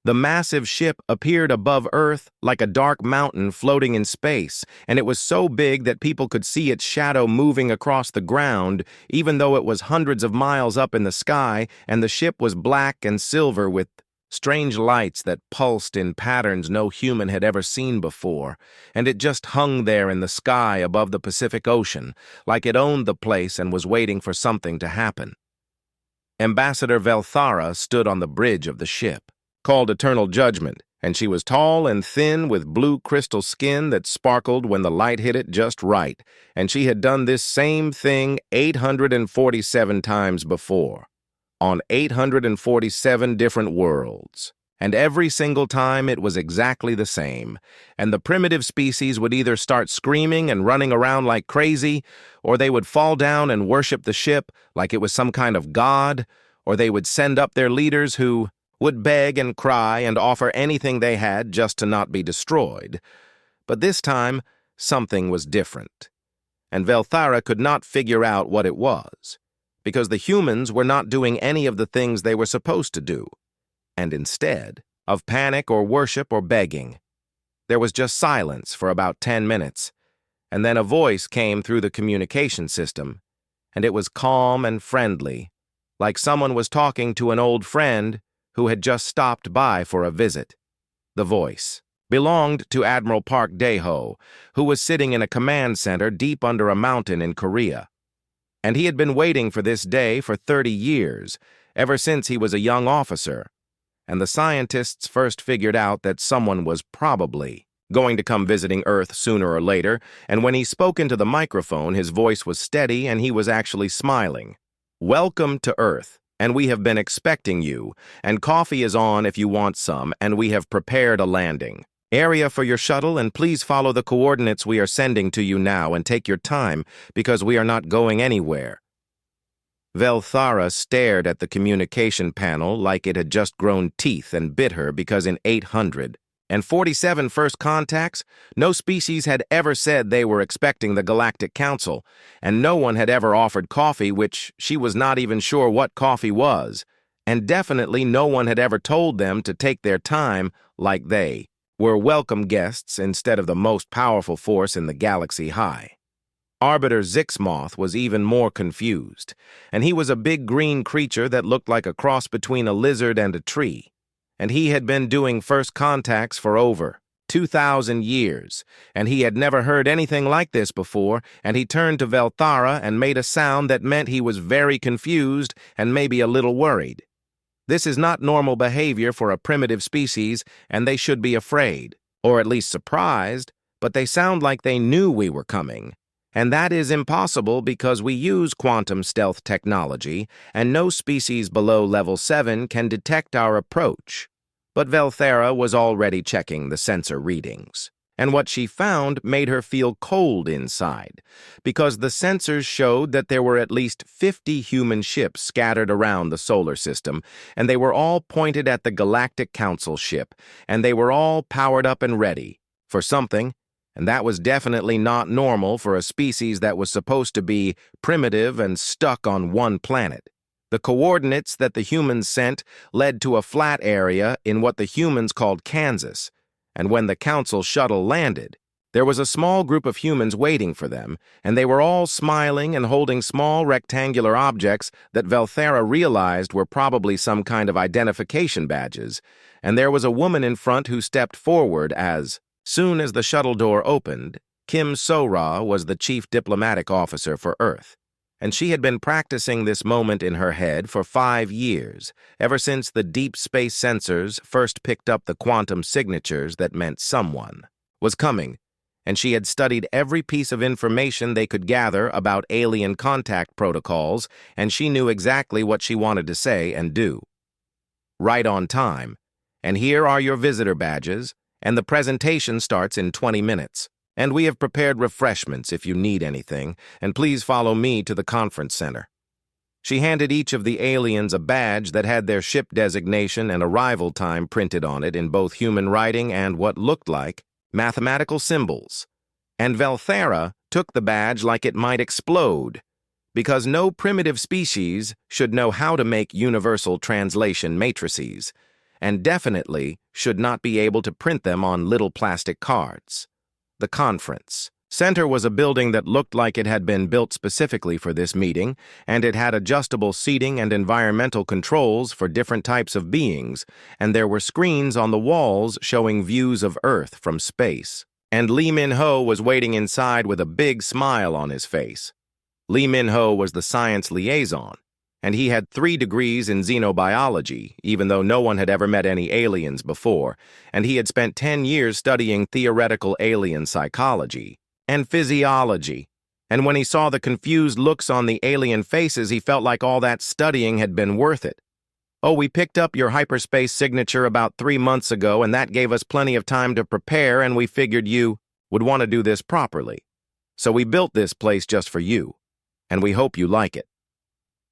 The massive ship appeared above Earth like a dark mountain floating in space, and it was so big that people could see its shadow moving across the ground, even though it was hundreds of miles up in the sky, and the ship was black and silver with strange lights that pulsed in patterns no human had ever seen before, and it just hung there in the sky above the Pacific Ocean, like it owned the place and was waiting for something to happen. Ambassador Velthara stood on the bridge of the ship, called Eternal Judgment, and she was tall and thin with blue crystal skin that sparkled when the light hit it just right, and she had done this same thing 847 times before, on 847 different worlds. And every single time it was exactly the same, and the primitive species would either start screaming and running around like crazy, or they would fall down and worship the ship like it was some kind of god, or they would send up their leaders who would beg and cry and offer anything they had just to not be destroyed. But this time, something was different, and Velthara could not figure out what it was, because the humans were not doing any of the things they were supposed to do. And instead of panic or worship or begging, there was just silence for about 10 minutes, and then a voice came through the communication system, and it was calm and friendly, like someone was talking to an old friend who had just stopped by for a visit. The voice belonged to Admiral Park Daeho, who was sitting in a command center deep under a mountain in Korea. And he had been waiting for this day for 30 years, ever since he was a young officer. And the scientists first figured out that someone was probably going to come visiting Earth sooner or later, and when he spoke into the microphone, his voice was steady and he was actually smiling. "Welcome to Earth, and we have been expecting you, and coffee is on if you want some, and we have prepared a landing area for your shuttle, and please follow the coordinates we are sending to you now and take your time, because we are not going anywhere." Velthara stared at the communication panel like it had just grown teeth and bit her, because in 847 first contacts, no species had ever said they were expecting the Galactic Council, and no one had ever offered coffee, which she was not even sure what coffee was, and definitely no one had ever told them to take their time like they were welcome guests instead of the most powerful force in the galaxy high. Arbiter Zixmoth was even more confused, and he was a big green creature that looked like a cross between a lizard and a tree, and he had been doing first contacts for over 2,000 years, and he had never heard anything like this before, and he turned to Velthara and made a sound that meant he was very confused and maybe a little worried. This is not normal behavior for a primitive species, and they should be afraid, or at least surprised, but they sound like they knew we were coming. And that is impossible because we use quantum stealth technology, and no species below level 7 can detect our approach. But Velthara was already checking the sensor readings, and what she found made her feel cold inside, because the sensors showed that there were at least 50 human ships scattered around the solar system, and they were all pointed at the Galactic Council ship, and they were all powered up and ready for something. And that was definitely not normal for a species that was supposed to be primitive and stuck on one planet. The coordinates that the humans sent led to a flat area in what the humans called Kansas, and when the Council shuttle landed, there was a small group of humans waiting for them, and they were all smiling and holding small rectangular objects that Velthara realized were probably some kind of identification badges, and there was a woman in front who stepped forward as soon as the shuttle door opened. Kim So-ra was the chief diplomatic officer for Earth, and she had been practicing this moment in her head for 5 years, ever since the deep space sensors first picked up the quantum signatures that meant someone was coming, and she had studied every piece of information they could gather about alien contact protocols, and she knew exactly what she wanted to say and do. Right on time. And here are your visitor badges, and the presentation starts in 20 minutes. And we have prepared refreshments if you need anything, and please follow me to the conference center. She handed each of the aliens a badge that had their ship designation and arrival time printed on it in both human writing and what looked like mathematical symbols. And Velthara took the badge like it might explode, because no primitive species should know how to make universal translation matrices, and definitely should not be able to print them on little plastic cards. The conference center was a building that looked like it had been built specifically for this meeting, and it had adjustable seating and environmental controls for different types of beings, and there were screens on the walls showing views of Earth from space. And Lee Min-ho was waiting inside with a big smile on his face. Lee Min-ho was the science liaison, and he had 3 degrees in xenobiology, even though no one had ever met any aliens before, and he had spent 10 years studying theoretical alien psychology and physiology. And when he saw the confused looks on the alien faces, he felt like all that studying had been worth it. "Oh, we picked up your hyperspace signature about 3 months ago, and that gave us plenty of time to prepare, and we figured you would want to do this properly. So we built this place just for you, and we hope you like it."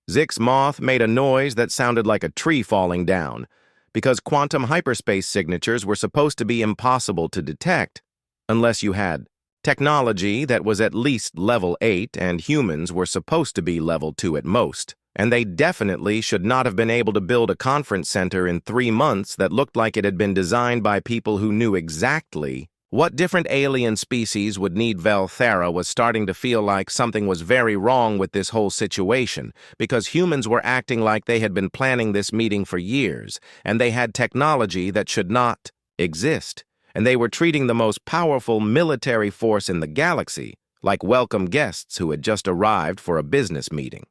Zix Moth made a noise that sounded like a tree falling down, because quantum hyperspace signatures were supposed to be impossible to detect unless you had technology that was at least level 8, and humans were supposed to be level 2 at most. And they definitely should not have been able to build a conference center in 3 months that looked like it had been designed by people who knew exactly what different alien species would need. Velthara was starting to feel like something was very wrong with this whole situation, because humans were acting like they had been planning this meeting for years, and they had technology that should not exist, and they were treating the most powerful military force in the galaxy like welcome guests who had just arrived for a business meeting.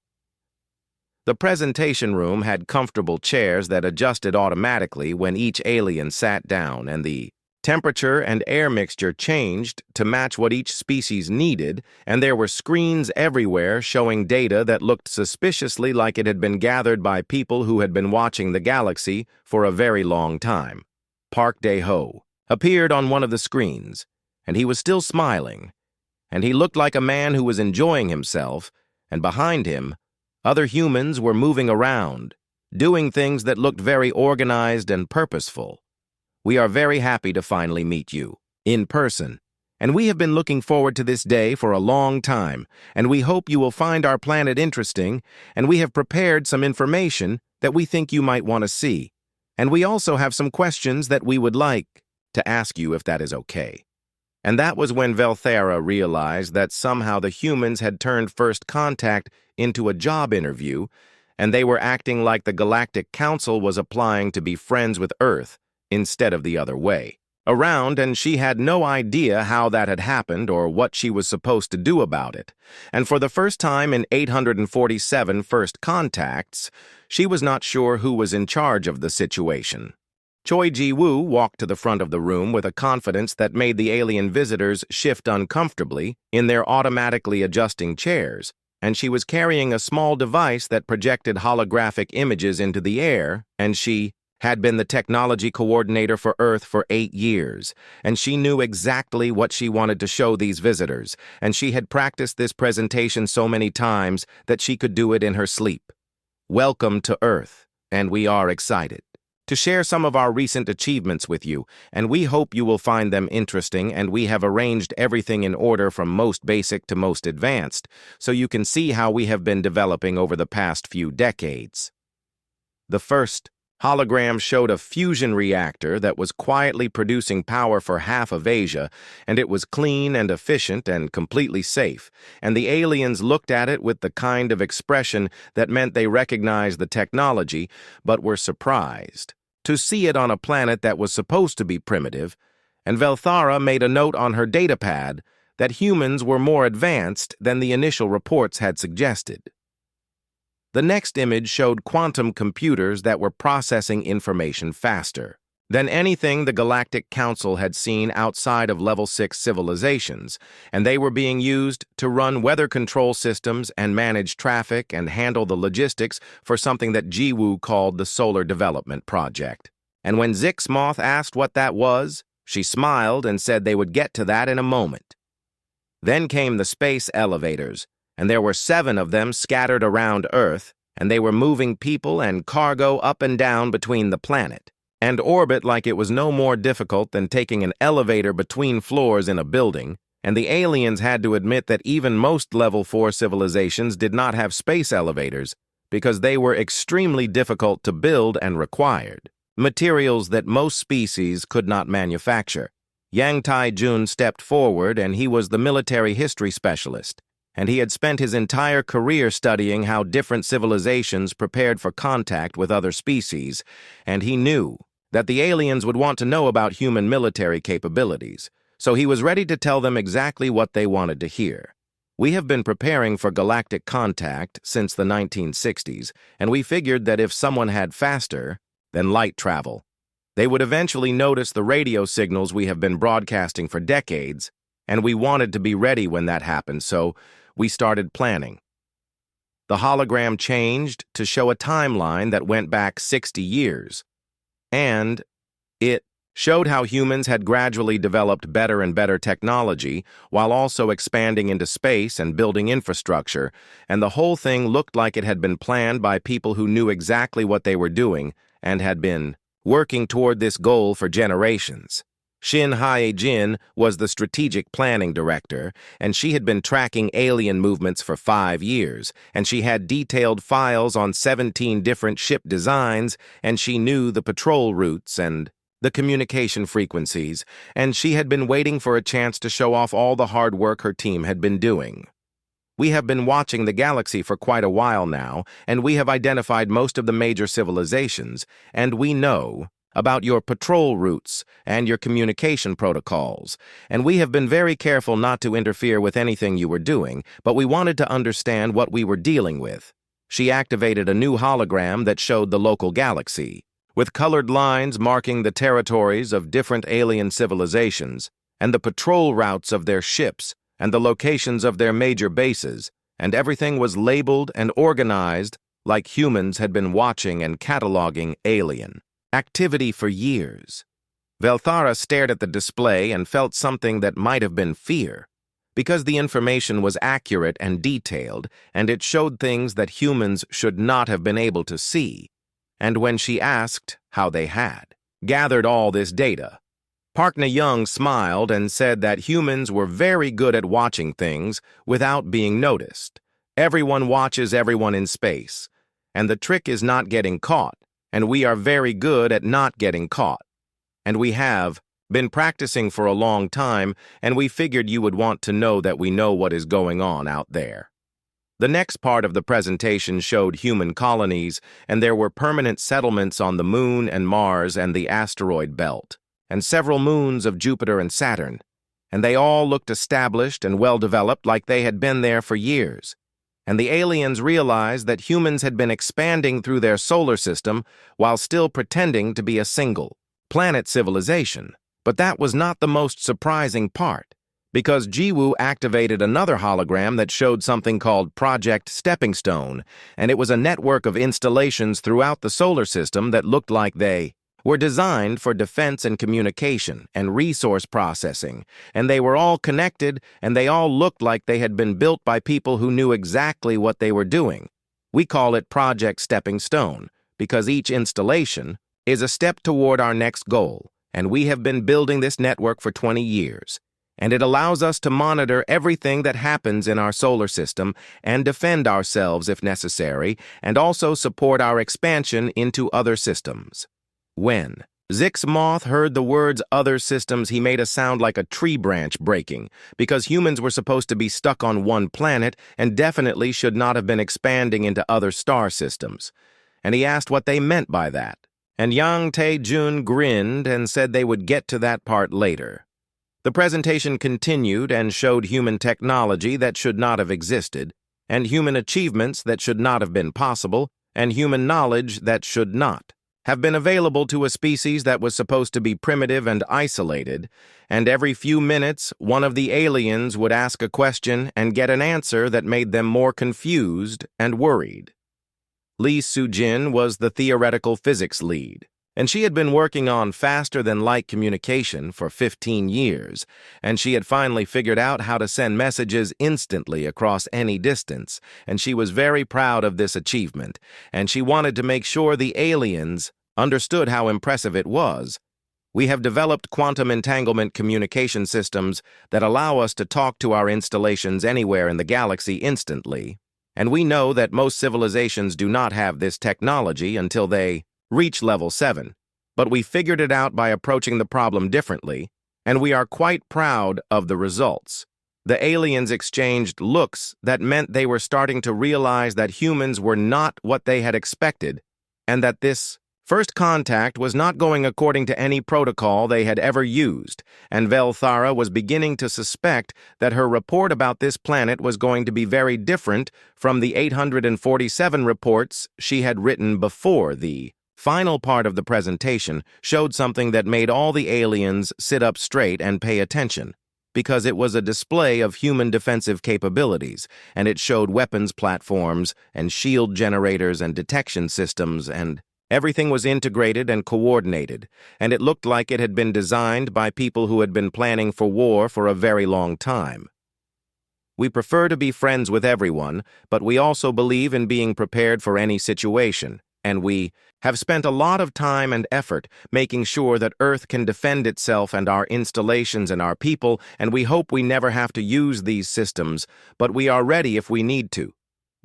The presentation room had comfortable chairs that adjusted automatically when each alien sat down, and the temperature and air mixture changed to match what each species needed, and there were screens everywhere showing data that looked suspiciously like it had been gathered by people who had been watching the galaxy for a very long time. Park Dae-ho appeared on one of the screens, and he was still smiling, and he looked like a man who was enjoying himself, and behind him, other humans were moving around, doing things that looked very organized and purposeful. "We are very happy to finally meet you in person, and we have been looking forward to this day for a long time, and we hope you will find our planet interesting, and we have prepared some information that we think you might want to see, and we also have some questions that we would like to ask you, if that is okay." And that was when Velthara realized that somehow the humans had turned first contact into a job interview, and they were acting like the Galactic Council was applying to be friends with Earth instead of the other way around, and she had no idea how that had happened or what she was supposed to do about it. And for the first time in 847 first contacts, she was not sure who was in charge of the situation. Choi Ji-woo walked to the front of the room with a confidence that made the alien visitors shift uncomfortably in their automatically adjusting chairs, and she was carrying a small device that projected holographic images into the air, and she had been the technology coordinator for Earth for 8 years, and she knew exactly what she wanted to show these visitors, and she had practiced this presentation so many times that she could do it in her sleep. "Welcome to Earth, and we are excited to share some of our recent achievements with you, and we hope you will find them interesting, and we have arranged everything in order from most basic to most advanced, so you can see how we have been developing over the past few decades." The first hologram showed a fusion reactor that was quietly producing power for half of Asia, and it was clean and efficient and completely safe, and the aliens looked at it with the kind of expression that meant they recognized the technology, but were surprised to see it on a planet that was supposed to be primitive, and Velthara made a note on her datapad that humans were more advanced than the initial reports had suggested. The next image showed quantum computers that were processing information faster than anything the Galactic Council had seen outside of Level 6 civilizations, and they were being used to run weather control systems and manage traffic and handle the logistics for something that Ji-woo called the Solar Development Project. And when Zix Moth asked what that was, she smiled and said they would get to that in a moment. Then came the space elevators, and there were 7 of them scattered around Earth, and they were moving people and cargo up and down between the planet and orbit like it was no more difficult than taking an elevator between floors in a building, and the aliens had to admit that even most Level 4 civilizations did not have space elevators because they were extremely difficult to build and required materials that most species could not manufacture. Yang Tai-jun stepped forward, and he was the military history specialist, and he had spent his entire career studying how different civilizations prepared for contact with other species, and he knew that the aliens would want to know about human military capabilities, so he was ready to tell them exactly what they wanted to hear. We have been preparing for galactic contact since the 1960s, and we figured that if someone had faster than light travel, they would eventually notice the radio signals we have been broadcasting for decades, and we wanted to be ready when that happened, so we started planning. The hologram changed to show a timeline that went back 60 years, and it showed how humans had gradually developed better and better technology while also expanding into space and building infrastructure, and the whole thing looked like it had been planned by people who knew exactly what they were doing and had been working toward this goal for generations. Shin Hae-jin was the strategic planning director, and she had been tracking alien movements for 5 years, and she had detailed files on 17 different ship designs, and she knew the patrol routes and the communication frequencies, and she had been waiting for a chance to show off all the hard work her team had been doing. We have been watching the galaxy for quite a while now, and we have identified most of the major civilizations, and we know about your patrol routes and your communication protocols, and we have been very careful not to interfere with anything you were doing, but we wanted to understand what we were dealing with. She activated a new hologram that showed the local galaxy, with colored lines marking the territories of different alien civilizations, and the patrol routes of their ships, and the locations of their major bases, and everything was labeled and organized like humans had been watching and cataloging alien activity for years. Velthara stared at the display and felt something that might have been fear, because the information was accurate and detailed, and it showed things that humans should not have been able to see. And when she asked how they had gathered all this data, Park Na-young smiled and said that humans were very good at watching things without being noticed. Everyone watches everyone in space, and the trick is not getting caught, and we are very good at not getting caught. And we have been practicing for a long time, and we figured you would want to know that we know what is going on out there. The next part of the presentation showed human colonies, and there were permanent settlements on the Moon and Mars and the asteroid belt, and several moons of Jupiter and Saturn, and they all looked established and well-developed like they had been there for years. And the aliens realized that humans had been expanding through their solar system while still pretending to be a single planet civilization. But that was not the most surprising part, because Jiwoo activated another hologram that showed something called Project Stepping Stone, and it was a network of installations throughout the solar system that looked like they were designed for defense and communication and resource processing, and they were all connected, and they all looked like they had been built by people who knew exactly what they were doing. We call it Project Stepping Stone, because each installation is a step toward our next goal, and we have been building this network for 20 years, and it allows us to monitor everything that happens in our solar system and defend ourselves if necessary, and also support our expansion into other systems. When Zix Moth heard the words other systems, he made a sound like a tree branch breaking, because humans were supposed to be stuck on one planet and definitely should not have been expanding into other star systems. And he asked what they meant by that. And Yang Tae-jun grinned and said they would get to that part later. The presentation continued and showed human technology that should not have existed, and human achievements that should not have been possible, and human knowledge that should not have been available to a species that was supposed to be primitive and isolated, and every few minutes one of the aliens would ask a question and get an answer that made them more confused and worried. Lee Soo-jin was the theoretical physics lead, and she had been working on faster-than-light communication for 15 years, and she had finally figured out how to send messages instantly across any distance, and she was very proud of this achievement, and she wanted to make sure the aliens understood how impressive it was. We have developed quantum entanglement communication systems that allow us to talk to our installations anywhere in the galaxy instantly, and we know that most civilizations do not have this technology until they reach level 7. but we figured it out by approaching the problem differently, and we are quite proud of the results. The aliens exchanged looks that meant they were starting to realize that humans were not what they had expected, and that this first contact was not going according to any protocol they had ever used, and Velthara was beginning to suspect that her report about this planet was going to be very different from the 847 reports she had written before. The final part of the presentation showed something that made all the aliens sit up straight and pay attention, because it was a display of human defensive capabilities, and it showed weapons platforms and shield generators and detection systems, and everything was integrated and coordinated, and it looked like it had been designed by people who had been planning for war for a very long time. We prefer to be friends with everyone, but we also believe in being prepared for any situation, and we have spent a lot of time and effort making sure that Earth can defend itself and our installations and our people, and we hope we never have to use these systems, but we are ready if we need to.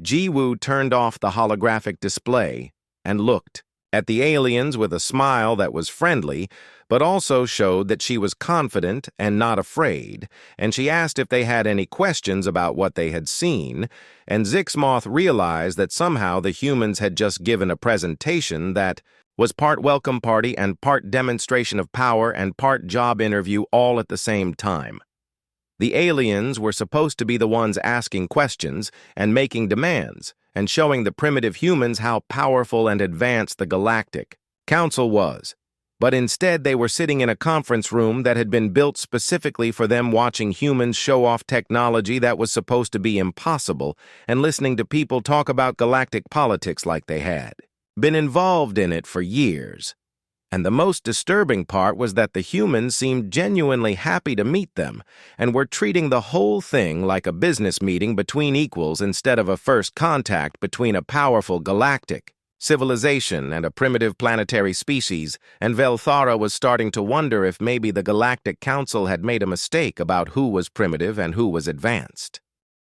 Ji-Woo turned off the holographic display and looked at the aliens with a smile that was friendly, but also showed that she was confident and not afraid, and she asked if they had any questions about what they had seen, and Zixmoth realized that somehow the humans had just given a presentation that was part welcome party and part demonstration of power and part job interview all at the same time. The aliens were supposed to be the ones asking questions and making demands, and showing the primitive humans how powerful and advanced the Galactic Council was. But instead they were sitting in a conference room that had been built specifically for them, watching humans show off technology that was supposed to be impossible, and listening to people talk about galactic politics like they had been involved in it for years. And the most disturbing part was that the humans seemed genuinely happy to meet them, and were treating the whole thing like a business meeting between equals instead of a first contact between a powerful galactic civilization and a primitive planetary species, and Velthara was starting to wonder if maybe the Galactic Council had made a mistake about who was primitive and who was advanced.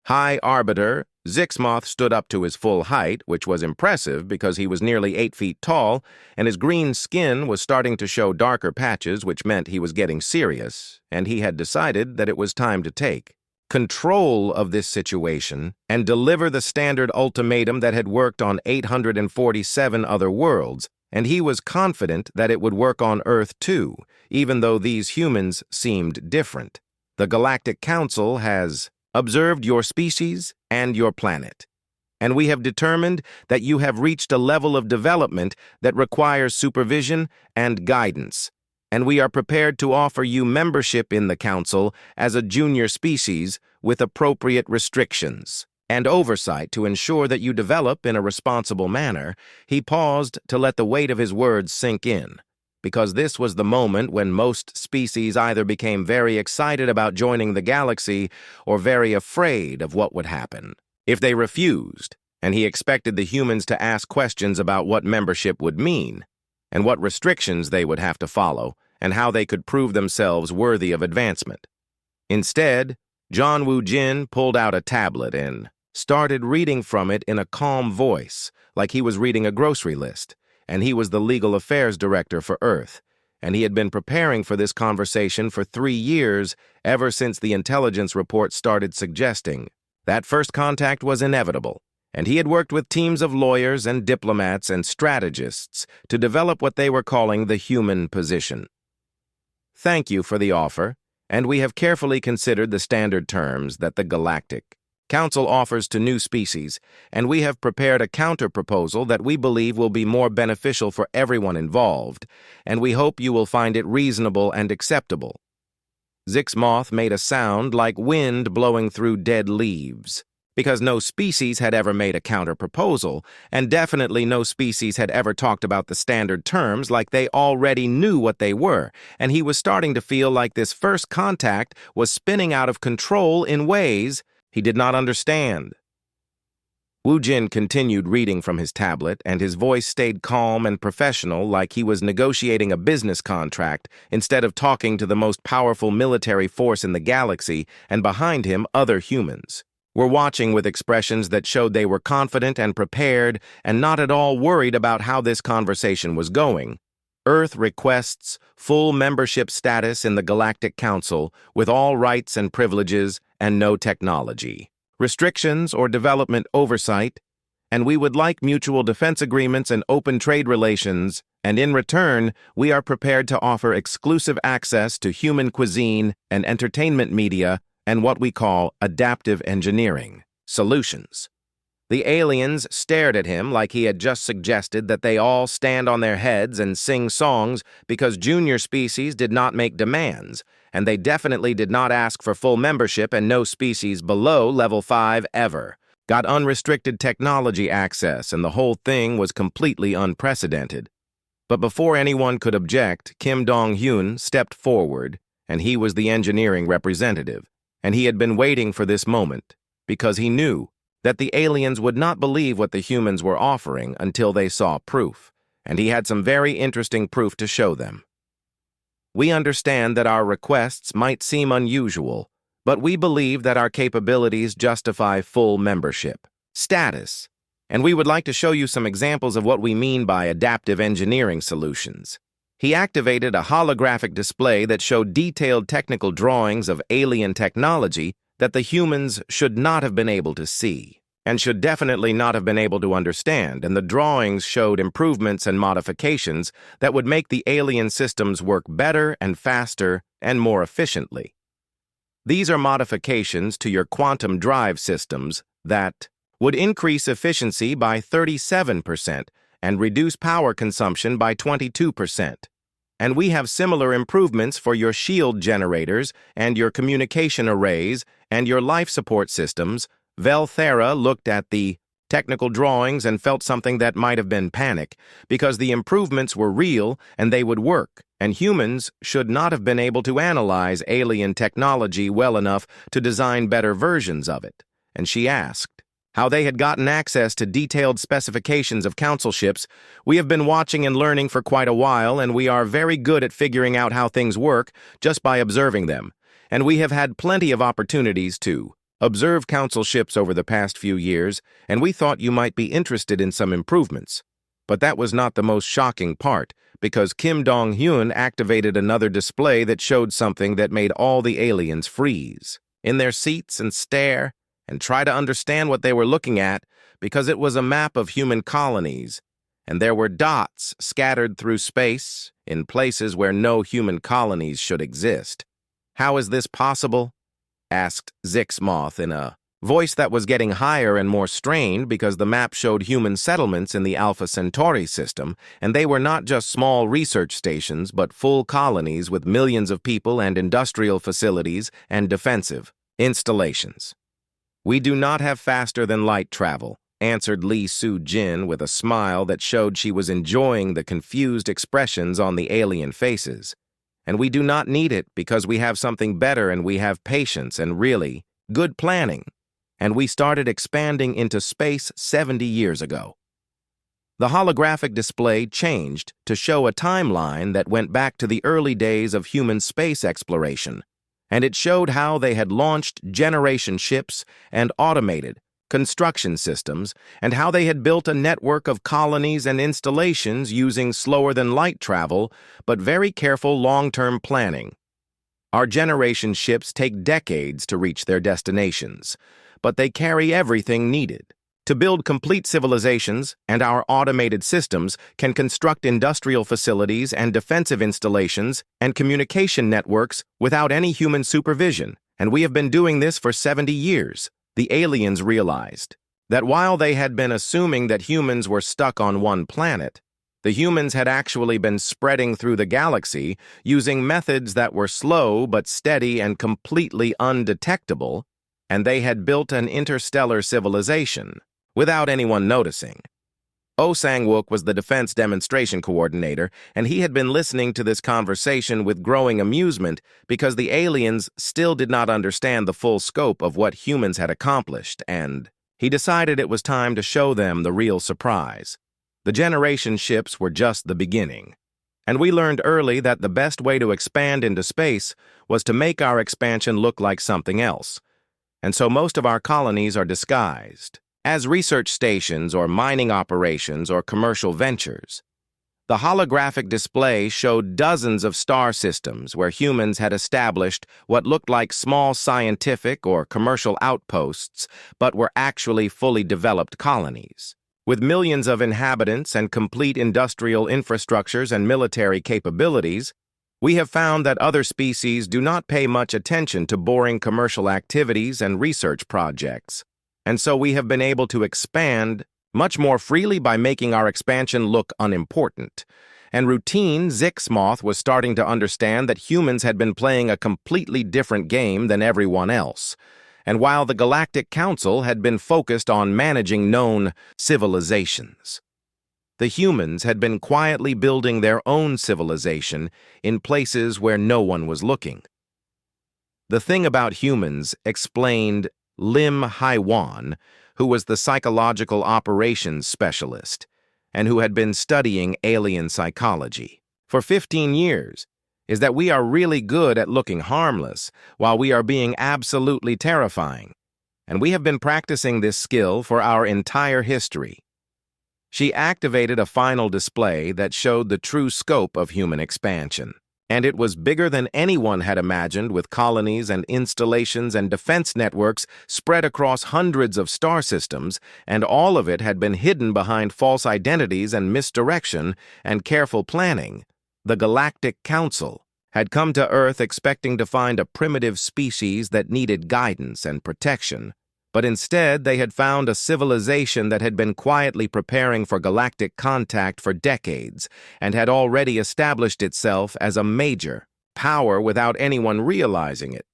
High Arbiter Zixmoth stood up to his full height, which was impressive because he was nearly 8 feet tall, and his green skin was starting to show darker patches, which meant he was getting serious, and he had decided that it was time to take control of this situation and deliver the standard ultimatum that had worked on 847 other worlds, and he was confident that it would work on Earth too, even though these humans seemed different. The Galactic Council has observed your species and your planet, and we have determined that you have reached a level of development that requires supervision and guidance, and we are prepared to offer you membership in the Council as a junior species with appropriate restrictions and oversight to ensure that you develop in a responsible manner. He paused to let the weight of his words sink in, because this was the moment when most species either became very excited about joining the galaxy or very afraid of what would happen if they refused, and he expected the humans to ask questions about what membership would mean, and what restrictions they would have to follow, and how they could prove themselves worthy of advancement. Instead, John Woo Jin pulled out a tablet and started reading from it in a calm voice, like he was reading a grocery list, and he was the Legal Affairs Director for Earth, and he had been preparing for this conversation for 3 years, ever since the intelligence report started suggesting that first contact was inevitable, and he had worked with teams of lawyers and diplomats and strategists to develop what they were calling the human position. Thank you for the offer, and we have carefully considered the standard terms that the Galactic Council offers to new species, and we have prepared a counter-proposal that we believe will be more beneficial for everyone involved, and we hope you will find it reasonable and acceptable. Zixmoth made a sound like wind blowing through dead leaves, because no species had ever made a counter-proposal, and definitely no species had ever talked about the standard terms like they already knew what they were, and he was starting to feel like this first contact was spinning out of control in ways he did not understand. Woo Jin continued reading from his tablet, and his voice stayed calm and professional, like he was negotiating a business contract instead of talking to the most powerful military force in the galaxy, and behind him other humans were watching with expressions that showed they were confident and prepared and not at all worried about how this conversation was going. Earth requests full membership status in the Galactic Council with all rights and privileges and no technology, restrictions or development oversight, and we would like mutual defense agreements and open trade relations, and in return, we are prepared to offer exclusive access to human cuisine and entertainment media and what we call adaptive engineering solutions. The aliens stared at him like he had just suggested that they all stand on their heads and sing songs because junior species did not make demands, and they definitely did not ask for full membership, and no species below level 5 ever got unrestricted technology access, and the whole thing was completely unprecedented. But before anyone could object, Kim Dong-hyun stepped forward, and he was the engineering representative, and he had been waiting for this moment because he knew that the aliens would not believe what the humans were offering until they saw proof, and he had some very interesting proof to show them. We understand that our requests might seem unusual, but we believe that our capabilities justify full membership status, and we would like to show you some examples of what we mean by adaptive engineering solutions. He activated a holographic display that showed detailed technical drawings of alien technology that the humans should not have been able to see, and should definitely not have been able to understand, and the drawings showed improvements and modifications that would make the alien systems work better and faster and more efficiently. These are modifications to your quantum drive systems that would increase efficiency by 37% and reduce power consumption by 22%. And we have similar improvements for your shield generators and your communication arrays and your life support systems. Velthera looked at the technical drawings and felt something that might have been panic, because the improvements were real and they would work, and humans should not have been able to analyze alien technology well enough to design better versions of it. And she asked how they had gotten access to detailed specifications of council ships. We have been watching and learning for quite a while, and we are very good at figuring out how things work just by observing them. And we have had plenty of opportunities to observe council ships over the past few years, and we thought you might be interested in some improvements. But that was not the most shocking part, because Kim Dong-hyun activated another display that showed something that made all the aliens freeze in their seats and stare and try to understand what they were looking at, because it was a map of human colonies, and there were dots scattered through space in places where no human colonies should exist. "How is this possible?" asked Zixmoth in a voice that was getting higher and more strained, because the map showed human settlements in the Alpha Centauri system, and they were not just small research stations, but full colonies with millions of people and industrial facilities and defensive installations. "We do not have faster-than-light travel," answered Lee Soo-jin with a smile that showed she was enjoying the confused expressions on the alien faces. "And we do not need it because we have something better, and we have patience and really good planning. And we started expanding into space 70 years ago." The holographic display changed to show a timeline that went back to the early days of human space exploration, and it showed how they had launched generation ships and automated construction systems, and how they had built a network of colonies and installations using slower-than-light travel, but very careful long-term planning. "Our generation ships take decades to reach their destinations, but they carry everything needed to build complete civilizations, and our automated systems can construct industrial facilities and defensive installations and communication networks without any human supervision, and we have been doing this for 70 years. The aliens realized that while they had been assuming that humans were stuck on one planet, the humans had actually been spreading through the galaxy using methods that were slow but steady and completely undetectable, and they had built an interstellar civilization without anyone noticing. Oh Sang-wook was the defense demonstration coordinator, and he had been listening to this conversation with growing amusement because the aliens still did not understand the full scope of what humans had accomplished, and he decided it was time to show them the real surprise. The generation ships were just the beginning, and we learned early that the best way to expand into space was to make our expansion look like something else, and so most of our colonies are disguised as research stations or mining operations or commercial ventures. The holographic display showed dozens of star systems where humans had established what looked like small scientific or commercial outposts, but were actually fully developed colonies. With millions of inhabitants and complete industrial infrastructures and military capabilities, we have found that other species do not pay much attention to boring commercial activities and research projects, and so we have been able to expand much more freely by making our expansion look unimportant. And routine Zixmoth was starting to understand that humans had been playing a completely different game than everyone else. And while the Galactic Council had been focused on managing known civilizations, the humans had been quietly building their own civilization in places where no one was looking. The thing about humans, explained Lim Haiwan, who was the psychological operations specialist and who had been studying alien psychology for 15 years, is that we are really good at looking harmless while we are being absolutely terrifying, and we have been practicing this skill for our entire history. She activated a final display that showed the true scope of human expansion. And it was bigger than anyone had imagined, with colonies and installations and defense networks spread across hundreds of star systems, and all of it had been hidden behind false identities and misdirection and careful planning. The Galactic Council had come to Earth expecting to find a primitive species that needed guidance and protection, but instead they had found a civilization that had been quietly preparing for galactic contact for decades and had already established itself as a major power without anyone realizing it.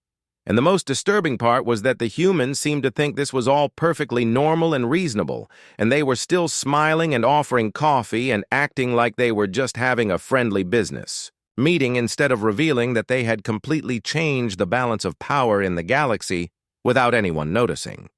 And the most disturbing part was that the humans seemed to think this was all perfectly normal and reasonable, and they were still smiling and offering coffee and acting like they were just having a friendly business meeting instead of revealing that they had completely changed the balance of power in the galaxy without anyone noticing.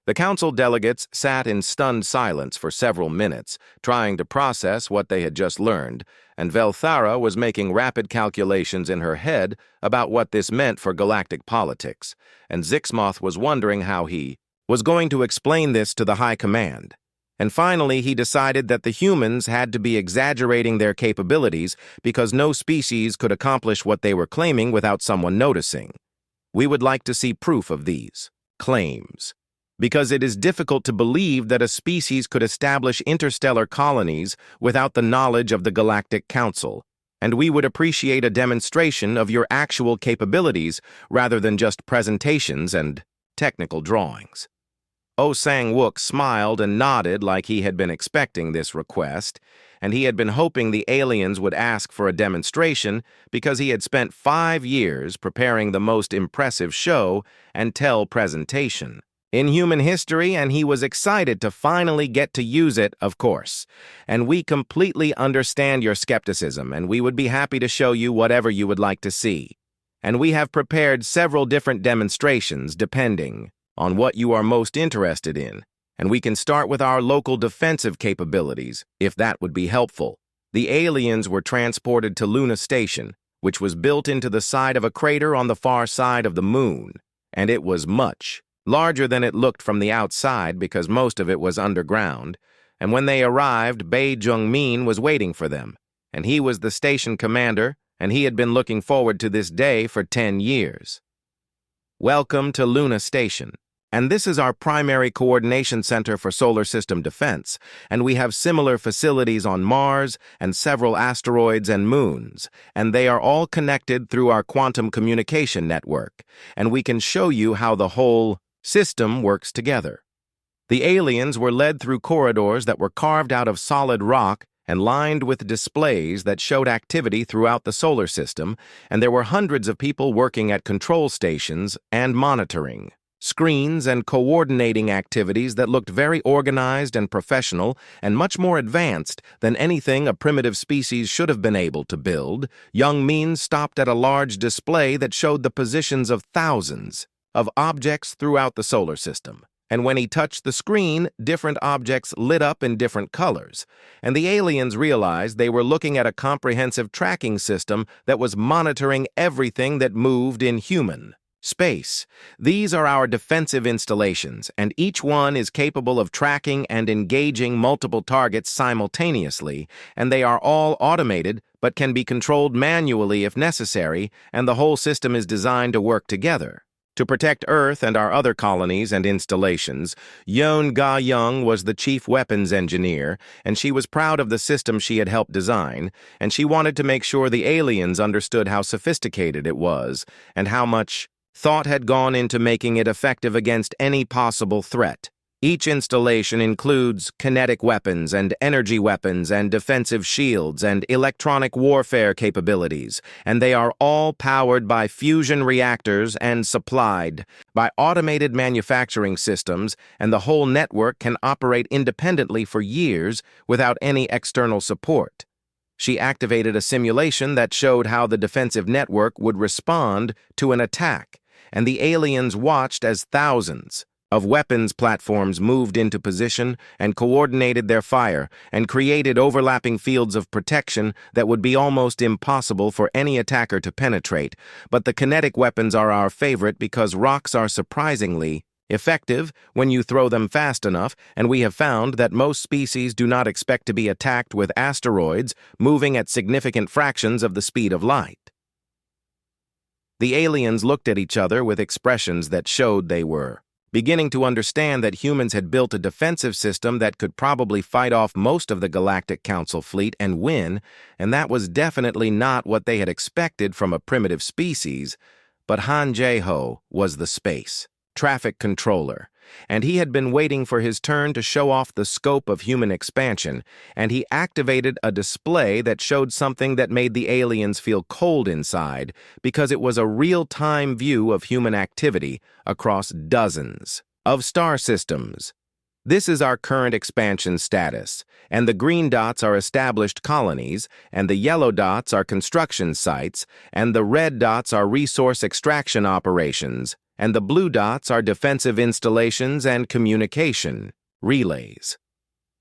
The council delegates sat in stunned silence for several minutes, trying to process what they had just learned, and Velthara was making rapid calculations in her head about what this meant for galactic politics, and Zixmoth was wondering how he was going to explain this to the High Command. And finally, he decided that the humans had to be exaggerating their capabilities because no species could accomplish what they were claiming without someone noticing. We would like to see proof of these claims, because it is difficult to believe that a species could establish interstellar colonies without the knowledge of the Galactic Council, and we would appreciate a demonstration of your actual capabilities rather than just presentations and technical drawings. Oh Sang-wook smiled and nodded like he had been expecting this request, and he had been hoping the aliens would ask for a demonstration because he had spent 5 years preparing the most impressive show and tell presentation in human history, and he was excited to finally get to use it, of course. And we completely understand your skepticism, and we would be happy to show you whatever you would like to see. And we have prepared several different demonstrations depending on what you are most interested in. And we can start with our local defensive capabilities, if that would be helpful. The aliens were transported to Luna Station, which was built into the side of a crater on the far side of the moon, and it was much larger than it looked from the outside because most of it was underground. And when they arrived, Bei Jung-min was waiting for them, and he was the station commander, and he had been looking forward to this day for 10 years. Welcome to Luna Station. And this is our primary coordination center for solar system defense, and we have similar facilities on Mars and several asteroids and moons, and they are all connected through our quantum communication network, and we can show you how the whole system works together. The aliens were led through corridors that were carved out of solid rock and lined with displays that showed activity throughout the solar system, and there were hundreds of people working at control stations and monitoring screens and coordinating activities that looked very organized and professional and much more advanced than anything a primitive species should have been able to build. Young Min stopped at a large display that showed the positions of thousands of objects throughout the solar system. And when he touched the screen, different objects lit up in different colors, and the aliens realized they were looking at a comprehensive tracking system that was monitoring everything that moved in human Space. These are our defensive installations, and each one is capable of tracking and engaging multiple targets simultaneously, and they are all automated but can be controlled manually if necessary, and the whole system is designed to work together. To protect Earth and our other colonies and installations, Yeon Ga-young was the chief weapons engineer, and she was proud of the system she had helped design, and she wanted to make sure the aliens understood how sophisticated it was, and how much thought had gone into making it effective against any possible threat. Each installation includes kinetic weapons and energy weapons and defensive shields and electronic warfare capabilities, and they are all powered by fusion reactors and supplied by automated manufacturing systems, and the whole network can operate independently for years without any external support. She activated a simulation that showed how the defensive network would respond to an attack, and the aliens watched as thousands of weapons platforms moved into position and coordinated their fire and created overlapping fields of protection that would be almost impossible for any attacker to penetrate. But the kinetic weapons are our favorite because rocks are surprisingly effective when you throw them fast enough, and we have found that most species do not expect to be attacked with asteroids moving at significant fractions of the speed of light. The aliens looked at each other with expressions that showed they were beginning to understand that humans had built a defensive system that could probably fight off most of the Galactic Council fleet and win, and that was definitely not what they had expected from a primitive species. But Han Jae-ho was the space traffic controller, and he had been waiting for his turn to show off the scope of human expansion, and he activated a display that showed something that made the aliens feel cold inside because it was a real-time view of human activity across dozens of star systems. This is our current expansion status, and the green dots are established colonies, and the yellow dots are construction sites, and the red dots are resource extraction operations, and the blue dots are defensive installations and communication relays.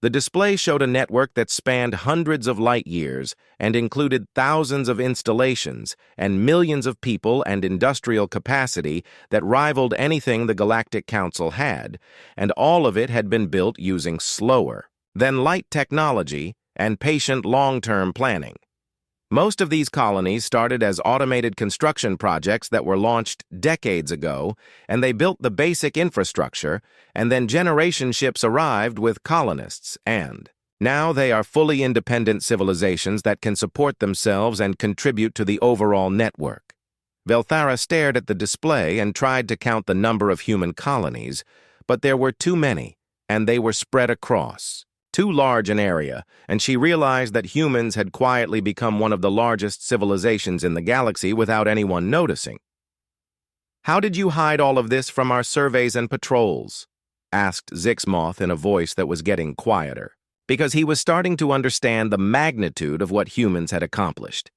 The display showed a network that spanned hundreds of light years and included thousands of installations and millions of people and industrial capacity that rivaled anything the Galactic Council had, and all of it had been built using slower than light technology and patient long-term planning. Most of these colonies started as automated construction projects that were launched decades ago, and they built the basic infrastructure, and then generation ships arrived with colonists, and now they are fully independent civilizations that can support themselves and contribute to the overall network. Velthara stared at the display and tried to count the number of human colonies, but there were too many, and they were spread across too large an area, and she realized that humans had quietly become one of the largest civilizations in the galaxy without anyone noticing. "How did you hide all of this from our surveys and patrols?" asked Zixmoth in a voice that was getting quieter, because he was starting to understand the magnitude of what humans had accomplished.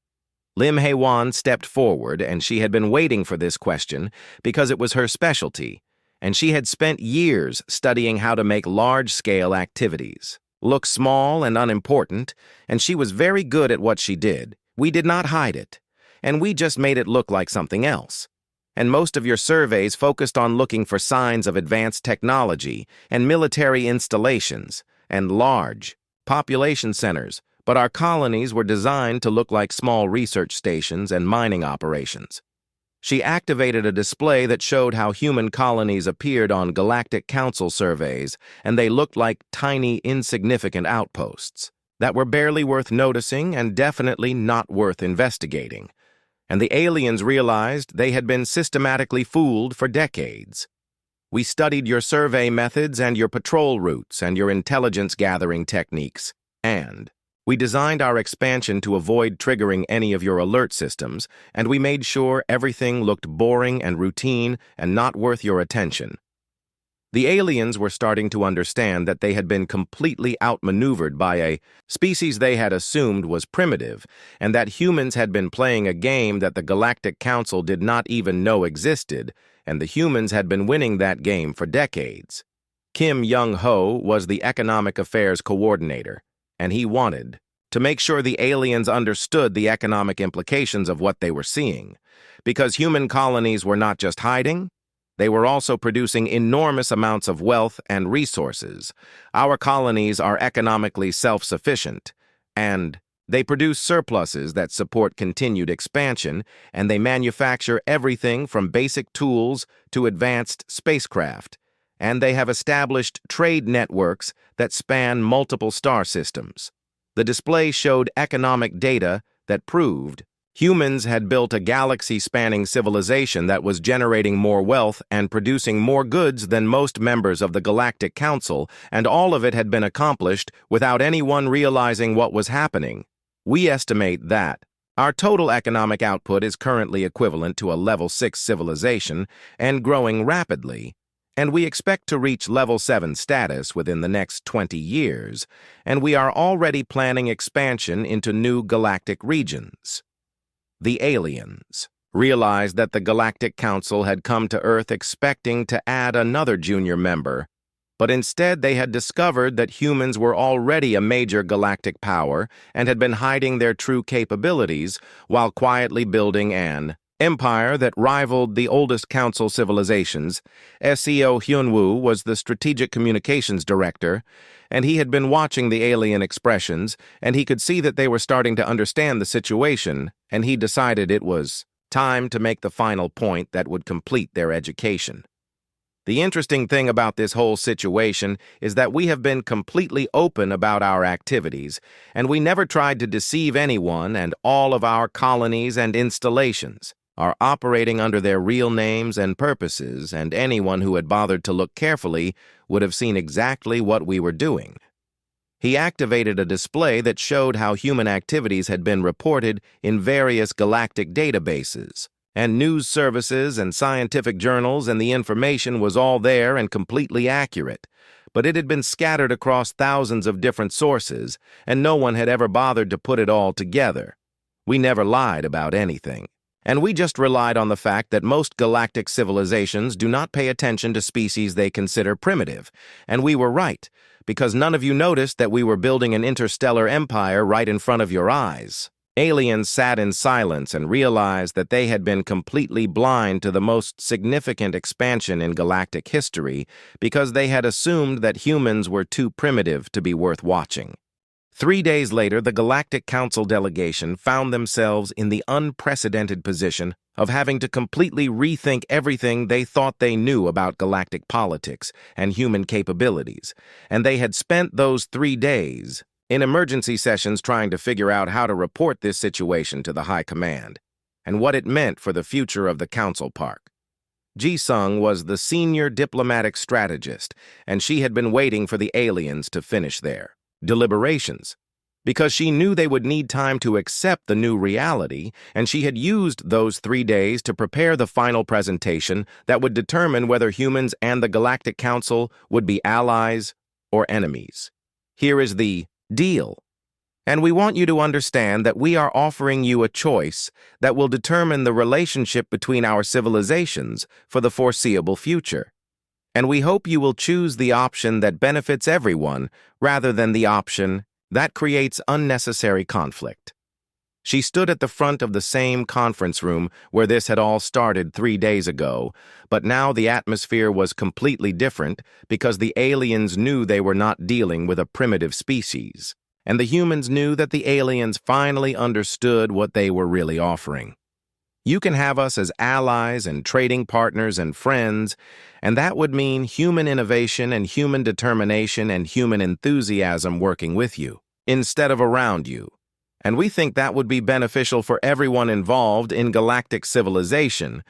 Lim Hae-wan stepped forward, and she had been waiting for this question because it was her specialty, and she had spent years studying how to make large-scale activities look small and unimportant, and she was very good at what she did. We did not hide it, and we just made it look like something else. And most of your surveys focused on looking for signs of advanced technology and military installations and large population centers, but our colonies were designed to look like small research stations and mining operations. She activated a display that showed how human colonies appeared on Galactic Council surveys, and they looked like tiny, insignificant outposts that were barely worth noticing and definitely not worth investigating. And the aliens realized they had been systematically fooled for decades. "We studied your survey methods and your patrol routes and your intelligence-gathering techniques, and we designed our expansion to avoid triggering any of your alert systems, and we made sure everything looked boring and routine and not worth your attention." The aliens were starting to understand that they had been completely outmaneuvered by a species they had assumed was primitive, and that humans had been playing a game that the Galactic Council did not even know existed, and the humans had been winning that game for decades. Kim Young-ho was the Economic Affairs Coordinator, and he wanted to make sure the aliens understood the economic implications of what they were seeing. Because human colonies were not just hiding, they were also producing enormous amounts of wealth and resources. Our colonies are economically self-sufficient, and they produce surpluses that support continued expansion, and they manufacture everything from basic tools to advanced spacecraft. And they have established trade networks that span multiple star systems. The display showed economic data that proved humans had built a galaxy-spanning civilization that was generating more wealth and producing more goods than most members of the Galactic Council, and all of it had been accomplished without anyone realizing what was happening. We estimate that our total economic output is currently equivalent to a Level 6 civilization and growing rapidly, and we expect to reach Level 7 status within the next 20 years, and we are already planning expansion into new galactic regions. The aliens realized that the Galactic Council had come to Earth expecting to add another junior member, but instead they had discovered that humans were already a major galactic power and had been hiding their true capabilities while quietly building an empire that rivaled the oldest council civilizations. SEO Hyunwoo was the strategic communications director, and he had been watching the alien expressions, and he could see that they were starting to understand the situation, and he decided it was time to make the final point that would complete their education. The interesting thing about this whole situation is that we have been completely open about our activities, and we never tried to deceive anyone, and all of our colonies and installations are operating under their real names and purposes, and anyone who had bothered to look carefully would have seen exactly what we were doing. He activated a display that showed how human activities had been reported in various galactic databases and news services and scientific journals, and the information was all there and completely accurate, but it had been scattered across thousands of different sources, and no one had ever bothered to put it all together. We never lied about anything. And we just relied on the fact that most galactic civilizations do not pay attention to species they consider primitive. And we were right, because none of you noticed that we were building an interstellar empire right in front of your eyes. Aliens sat in silence and realized that they had been completely blind to the most significant expansion in galactic history because they had assumed that humans were too primitive to be worth watching. 3 days later, the Galactic Council delegation found themselves in the unprecedented position of having to completely rethink everything they thought they knew about galactic politics and human capabilities, and they had spent those 3 days in emergency sessions trying to figure out how to report this situation to the High Command and what it meant for the future of the Council Park. Ji-sung was the senior diplomatic strategist, and she had been waiting for the aliens to finish their deliberations, because she knew they would need time to accept the new reality, and she had used those 3 days to prepare the final presentation that would determine whether humans and the Galactic Council would be allies or enemies. Here is the deal, and we want you to understand that we are offering you a choice that will determine the relationship between our civilizations for the foreseeable future. And we hope you will choose the option that benefits everyone rather than the option that creates unnecessary conflict. She stood at the front of the same conference room where this had all started 3 days ago, but now the atmosphere was completely different because the aliens knew they were not dealing with a primitive species, and the humans knew that the aliens finally understood what they were really offering. You can have us as allies and trading partners and friends, and that would mean human innovation and human determination and human enthusiasm working with you, instead of around you. And we think that would be beneficial for everyone involved in galactic civilization.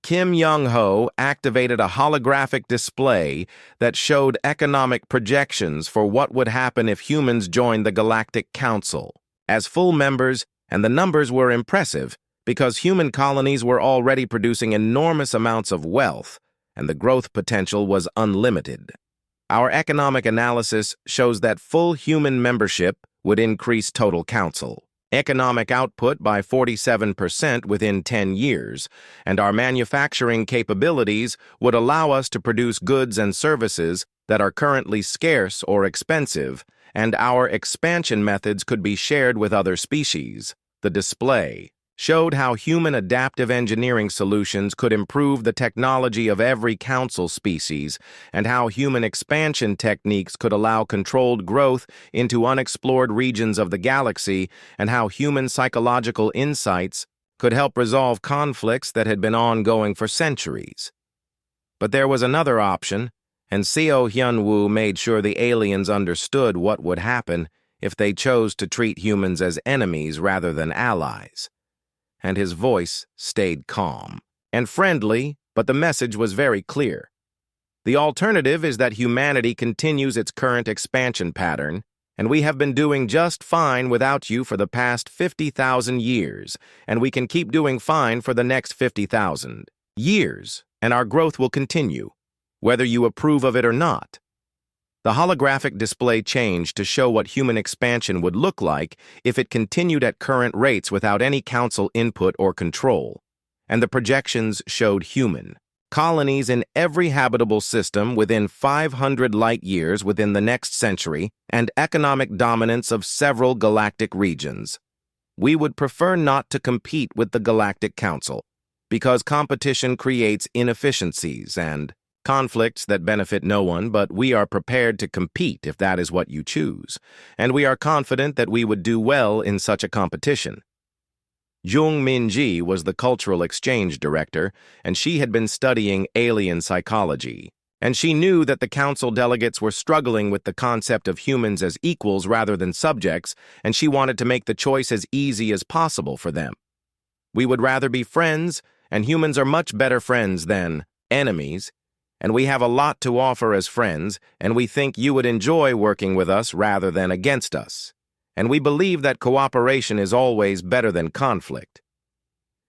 Kim Young-ho activated a holographic display that showed economic projections for what would happen if humans joined the Galactic Council as full members, and the numbers were impressive, because human colonies were already producing enormous amounts of wealth, and the growth potential was unlimited. Our economic analysis shows that full human membership would increase total council economic output by 47% within 10 years, and our manufacturing capabilities would allow us to produce goods and services that are currently scarce or expensive, and our expansion methods could be shared with other species. The display showed how human adaptive engineering solutions could improve the technology of every council species, and how human expansion techniques could allow controlled growth into unexplored regions of the galaxy, and how human psychological insights could help resolve conflicts that had been ongoing for centuries. But there was another option, and Seo Hyun-woo made sure the aliens understood what would happen if they chose to treat humans as enemies rather than allies. And his voice stayed calm and friendly, but the message was very clear. The alternative is that humanity continues its current expansion pattern, and we have been doing just fine without you for the past 50,000 years, and we can keep doing fine for the next 50,000 years, and our growth will continue, whether you approve of it or not. The holographic display changed to show what human expansion would look like if it continued at current rates without any council input or control, and the projections showed human colonies in every habitable system within 500 light-years within the next century and economic dominance of several galactic regions. We would prefer not to compete with the Galactic Council because competition creates inefficiencies and conflicts that benefit no one, but we are prepared to compete if that is what you choose, and we are confident that we would do well in such a competition. Jung Min-ji was the cultural exchange director, and she had been studying alien psychology, and she knew that the council delegates were struggling with the concept of humans as equals rather than subjects, and she wanted to make the choice as easy as possible for them. We would rather be friends, and humans are much better friends than enemies, and we have a lot to offer as friends, and we think you would enjoy working with us rather than against us. And we believe that cooperation is always better than conflict.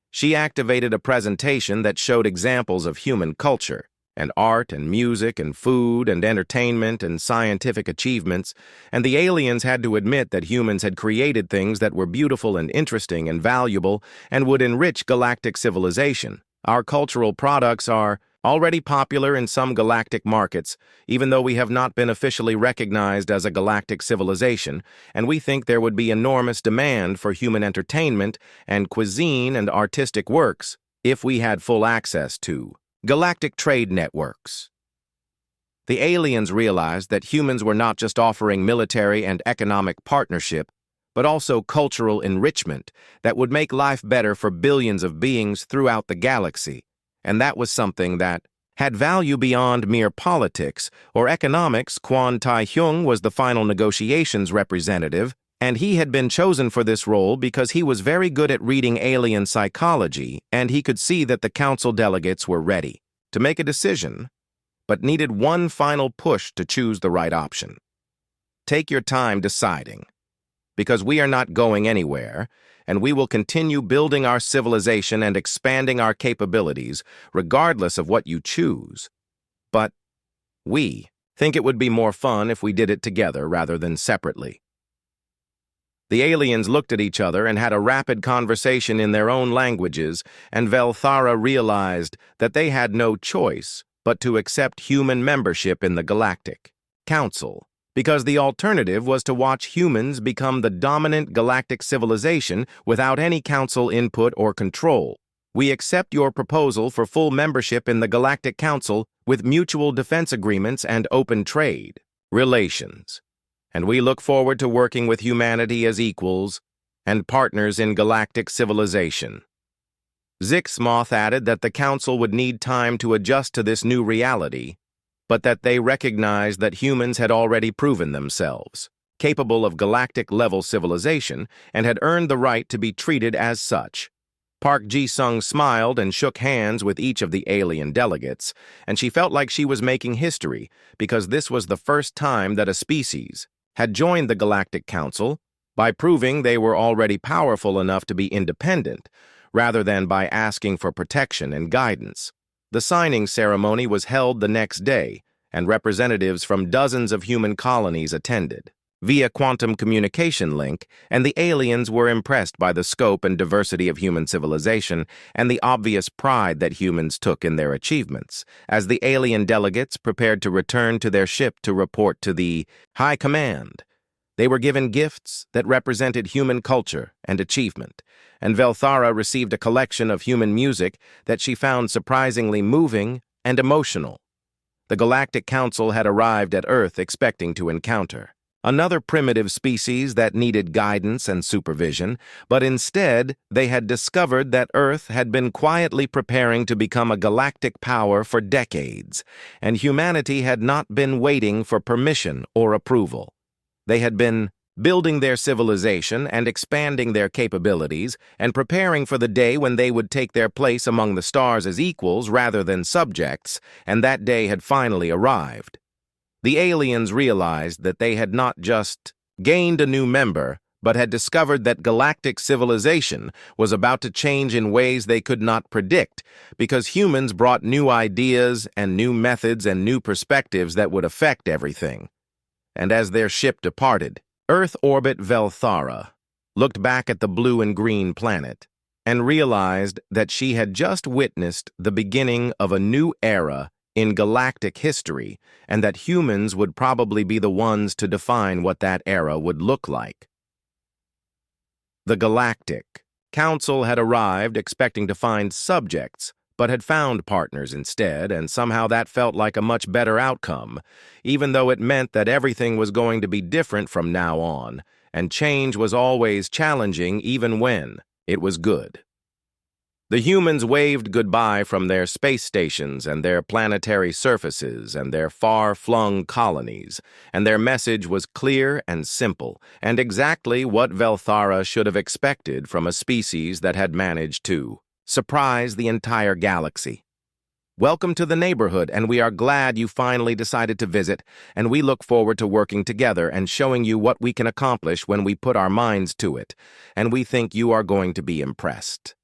She activated a presentation that showed examples of human culture, and art and music and food and entertainment and scientific achievements, and the aliens had to admit that humans had created things that were beautiful and interesting and valuable and would enrich galactic civilization. Our cultural products are already popular in some galactic markets, even though we have not been officially recognized as a galactic civilization, and we think there would be enormous demand for human entertainment and cuisine and artistic works if we had full access to galactic trade networks. The aliens realized that humans were not just offering military and economic partnership, but also cultural enrichment that would make life better for billions of beings throughout the galaxy. And that was something that had value beyond mere politics or economics. Kwon Tae-hyung was the final negotiations representative, and he had been chosen for this role because he was very good at reading alien psychology, and he could see that the council delegates were ready to make a decision, but needed one final push to choose the right option. Take your time deciding, because we are not going anywhere, and we will continue building our civilization and expanding our capabilities, regardless of what you choose. But we think it would be more fun if we did it together rather than separately. The aliens looked at each other and had a rapid conversation in their own languages, and Velthara realized that they had no choice but to accept human membership in the Galactic Council, because the alternative was to watch humans become the dominant galactic civilization without any council input or control. We accept your proposal for full membership in the Galactic Council with mutual defense agreements and open trade relations, and we look forward to working with humanity as equals and partners in galactic civilization. Zixmoth added that the council would need time to adjust to this new reality, but that they recognized that humans had already proven themselves capable of galactic-level civilization and had earned the right to be treated as such. Park Ji-sung smiled and shook hands with each of the alien delegates, and she felt like she was making history because this was the first time that a species had joined the Galactic Council by proving they were already powerful enough to be independent, rather than by asking for protection and guidance. The signing ceremony was held the next day, and representatives from dozens of human colonies attended via quantum communication link, and the aliens were impressed by the scope and diversity of human civilization and the obvious pride that humans took in their achievements, as the alien delegates prepared to return to their ship to report to the High Command. They were given gifts that represented human culture and achievement, and Velthara received a collection of human music that she found surprisingly moving and emotional. The Galactic Council had arrived at Earth expecting to encounter another primitive species that needed guidance and supervision, but instead they had discovered that Earth had been quietly preparing to become a galactic power for decades, and humanity had not been waiting for permission or approval. They had been building their civilization and expanding their capabilities and preparing for the day when they would take their place among the stars as equals rather than subjects, and that day had finally arrived. The aliens realized that they had not just gained a new member, but had discovered that galactic civilization was about to change in ways they could not predict, because humans brought new ideas and new methods and new perspectives that would affect everything. And as their ship departed, Earth orbit Velthara looked back at the blue and green planet and realized that she had just witnessed the beginning of a new era in galactic history, and that humans would probably be the ones to define what that era would look like. The Galactic Council had arrived expecting to find subjects, but had found partners instead, and somehow that felt like a much better outcome, even though it meant that everything was going to be different from now on, and change was always challenging even when it was good. The humans waved goodbye from their space stations and their planetary surfaces and their far-flung colonies, and their message was clear and simple, and exactly what Velthara should have expected from a species that had managed to surprise the entire galaxy. Welcome to the neighborhood, and we are glad you finally decided to visit, and we look forward to working together and showing you what we can accomplish when we put our minds to it, and we think you are going to be impressed.